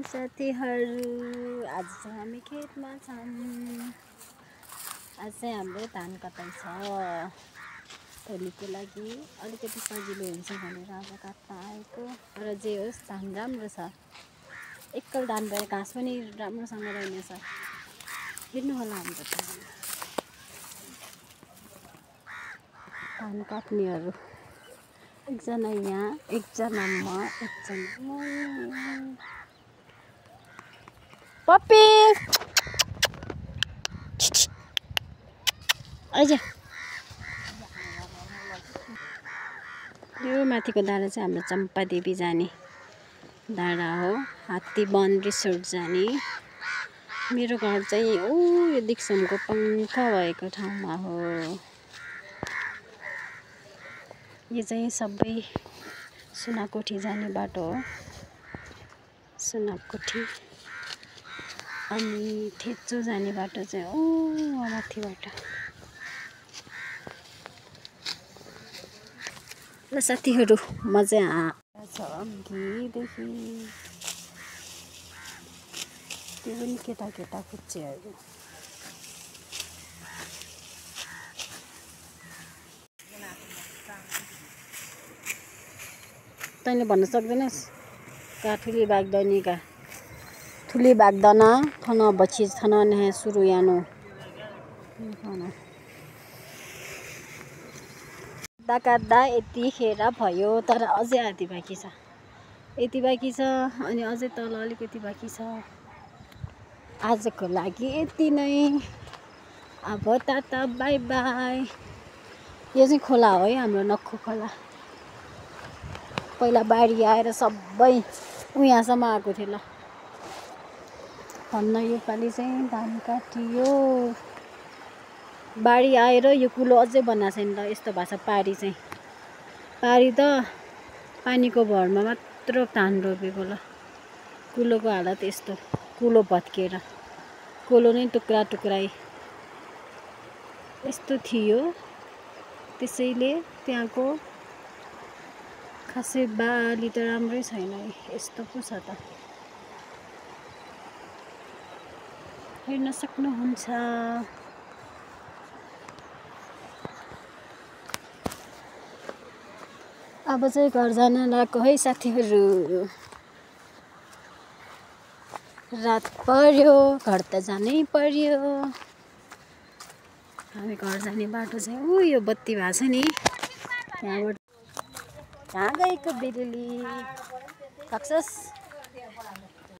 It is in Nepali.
साथीहरू, आज चाहिँ हामी खेतमा छौँ। आज चाहिँ हाम्रो धान कटाइ छ। भोलिको लागि अलिकति सजिलो हुन्छ भनेर आज काट्न आएको। र जे होस् धान राम्रो छ। एकल धान भए घाँस पनि राम्रोसँग रहेछ। हेर्नु होला हाम्रो धान काट्नेहरू। एकजना यहाँ, एकजना म, एकजना म। पप्पी आइज। यो माथिको डाँडा चाहिँ हाम्रो चम्पादेवी जाने डाँडा हो। हात्तीबन रिसोर्ट जाने। मेरो घर चाहिँ यो दिक्सुमको पङ्ख भएको ठाउँमा हो। यो चाहिँ सबै सुनाकोठी जाने बाटो हो। सुनाकोठी अनि थेचो जाने बाटो चाहिँ माथिबाट। ल साथीहरू, म चाहिँ छ अघिदेखि। त्यो पनि केटा कुच्चेहरू। तैँले भन्न सक्दैनस् का ठुली बाग्दैनी का ठुली बाग्दैन थन बची थन नेहे सुरु यानो काट्दा यतिखेर भयो, तर अझै आधी बाँकी छ। यति बाँकी छ अनि अझै तल अलिकति बाँकी छ। आजको लागि यति नै। अब टाटा बाई बाई। यो चाहिँ खोला हो है, हाम्रो नक्खु खोला। पहिला बाढी आएर सबै उहाँसम्म आएको थियो। ल भन्न योपालि चाहिँ धान काटियो। बाढी आएर यो कुलो अझै बनाएको छैन। ल यस्तो भएको छ पारी चाहिँ। पारी त पानीको भरमा मात्र धान रोपेको। ल कुलोको हालत यस्तो। कुलो भत्किएर कुलो नै टुक्रा टुक्राइ यस्तो थियो। त्यसैले त्यहाँको खासै बाली त राम्रै छैन। यस्तो पो छ त, हेर्न सक्नुहुन्छ। अब चाहिँ घर जान लागेको है साथीहरू। रात पर्यो, घर त जानै पर्यो। हामी घर जाने बाटो चाहिँ यो बत्ती भएको छ नि, त्यहाँबाट। कहाँ गएको बिजुली? सक्सेस